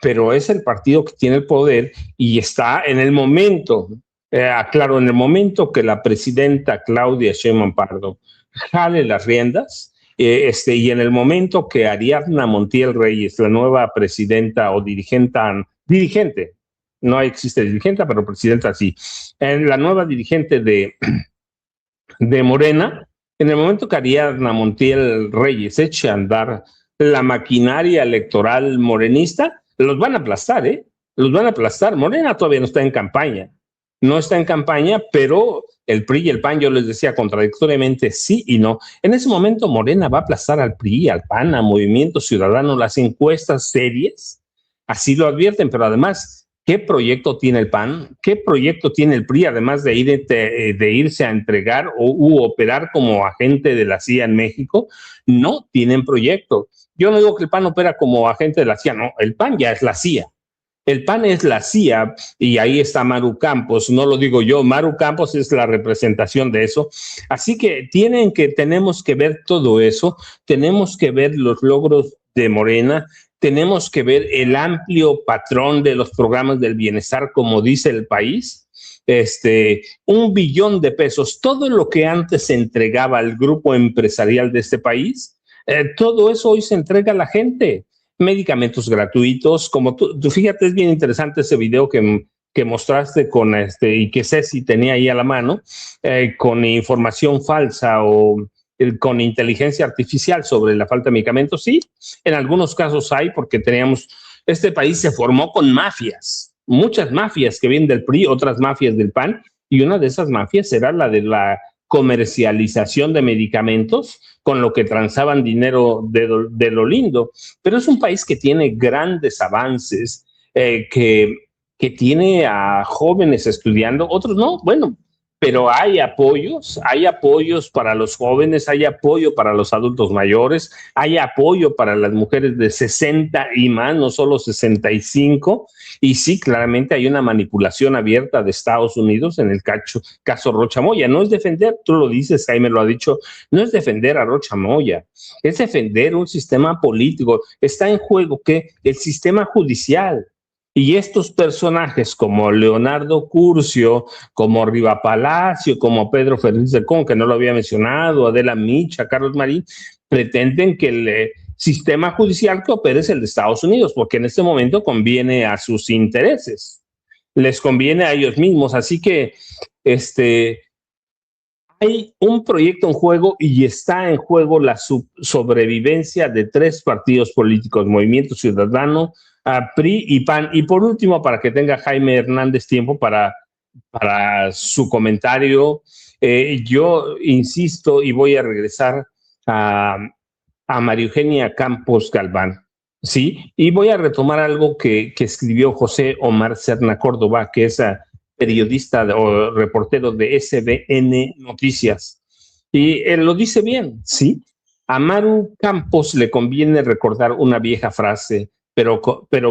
pero es el partido que tiene el poder y está en el momento, en el momento que la presidenta Claudia Sheinbaum Pardo jale las riendas, y en el momento que Ariadna Montiel Reyes, la nueva presidenta o dirigente, no existe dirigente, pero presidenta sí, la nueva dirigente de Morena, en el momento que Ariadna Montiel Reyes eche a andar la maquinaria electoral morenista, los van a aplastar, los van a aplastar. Morena todavía no está en campaña, pero el PRI y el PAN, yo les decía contradictoriamente sí y no. En ese momento Morena va a aplastar al PRI, al PAN, a Movimiento Ciudadano. Las encuestas serias así lo advierten, pero además, ¿qué proyecto tiene el PAN? ¿Qué proyecto tiene el PRI, además de irse a entregar u operar como agente de la CIA en México? No tienen proyecto. Yo no digo que el PAN opera como agente de la CIA, no, el PAN ya es la CIA. El PAN es la CIA y ahí está Maru Campos, no lo digo yo, Maru Campos es la representación de eso. Así que tenemos que ver todo eso, tenemos que ver los logros de Morena, tenemos que ver el amplio patrón de los programas del bienestar, como dice el país, 1 billón de pesos, todo lo que antes se entregaba al grupo empresarial de este país, todo eso hoy se entrega a la gente. Medicamentos gratuitos, como tú fíjate, es bien interesante ese video que mostraste con y que Ceci tenía ahí a la mano, con información falsa o con inteligencia artificial sobre la falta de medicamentos. Sí, en algunos casos hay, porque este país se formó con mafias, muchas mafias que vienen del PRI, otras mafias del PAN, y una de esas mafias era la de la comercialización de medicamentos, con lo que transaban dinero de lo lindo. Pero es un país que tiene grandes avances, que tiene a jóvenes estudiando, otros no, bueno, pero hay apoyos para los jóvenes, hay apoyo para los adultos mayores, hay apoyo para las mujeres de 60 y más, no solo 65, y sí, claramente hay una manipulación abierta de Estados Unidos en el caso Rocha Moya. No es defender, tú lo dices, Jaime lo ha dicho, no es defender a Rocha Moya, es defender un sistema político. Está en juego que el sistema judicial. Y estos personajes como Leonardo Curcio, como Riva Palacio, como Pedro Ferriz de Con, que no lo había mencionado, Adela Micha, Carlos Marín, pretenden que el sistema judicial que opere es el de Estados Unidos, porque en este momento conviene a sus intereses, les conviene a ellos mismos. Así que hay un proyecto en juego y está en juego la sobrevivencia de 3 partidos políticos, Movimiento Ciudadano, PRI y PAN. Y por último, para que tenga Jaime Hernández tiempo para su comentario, yo insisto y voy a regresar a María Eugenia Campos Galván, ¿sí? Y voy a retomar algo que escribió José Omar Serna Córdoba, que es periodista o reportero de SBN Noticias. Y él lo dice bien, ¿sí? A Maru Campos le conviene recordar una vieja frase, pero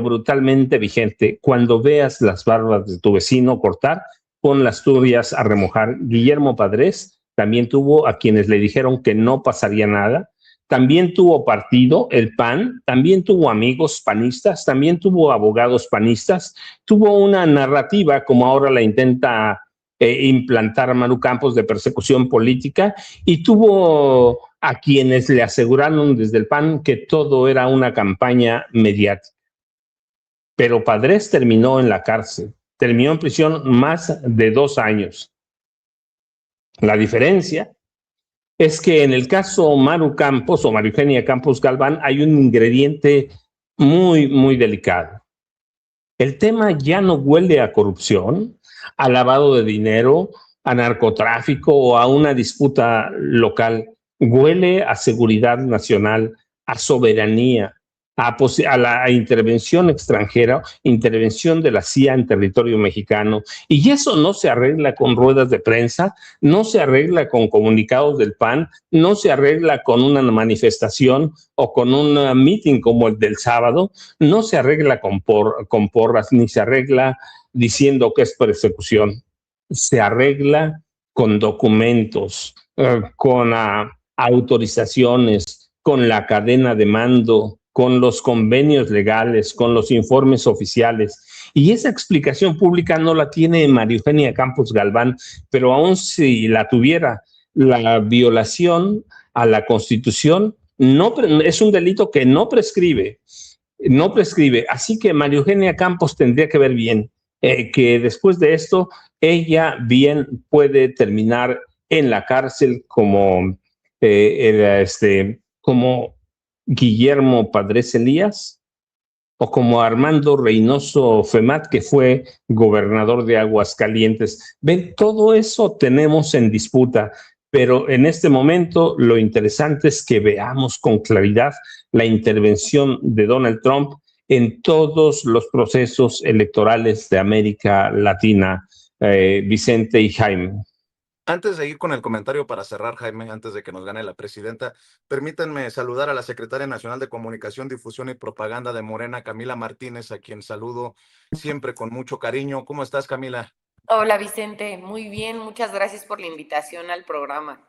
brutalmente vigente. Cuando veas las barbas de tu vecino cortar, pon las tuyas a remojar. Guillermo Padres también tuvo a quienes le dijeron que no pasaría nada. También tuvo partido, el PAN, también tuvo amigos panistas, también tuvo abogados panistas, tuvo una narrativa, como ahora la intenta implantar Maru Campos, de persecución política, y tuvo a quienes le aseguraron desde el PAN que todo era una campaña mediática. Pero Padres terminó en la cárcel, terminó en prisión más de 2 años. La diferencia es que en el caso Maru Campos o María Eugenia Campos Galván hay un ingrediente muy, muy delicado. El tema ya no huele a corrupción, a lavado de dinero, a narcotráfico o a una disputa local. Huele a seguridad nacional, a soberanía, a la intervención extranjera, intervención de la CIA en territorio mexicano. Y eso no se arregla con ruedas de prensa, no se arregla con comunicados del PAN, no se arregla con una manifestación o con un meeting como el del sábado, no se arregla con porras, ni se arregla diciendo que es persecución. Se arregla con documentos, con autorizaciones, con la cadena de mando, con los convenios legales, con los informes oficiales. Y esa explicación pública no la tiene María Eugenia Campos Galván, pero aún si la tuviera, la violación a la Constitución es un delito que no prescribe. No prescribe. Así que María Eugenia Campos tendría que ver bien que después de esto ella bien puede terminar en la cárcel como como Guillermo Padres Elías o como Armando Reynoso Femat, que fue gobernador de Aguascalientes. Ven, todo eso tenemos en disputa, pero en este momento lo interesante es que veamos con claridad la intervención de Donald Trump en todos los procesos electorales de América Latina, Vicente y Jaime. Antes de ir con el comentario para cerrar, Jaime, antes de que nos gane la presidenta, permítanme saludar a la Secretaria Nacional de Comunicación, Difusión y Propaganda de Morena, Camila Martínez, a quien saludo siempre con mucho cariño. ¿Cómo estás, Camila? Hola, Vicente. Muy bien. Muchas gracias por la invitación al programa.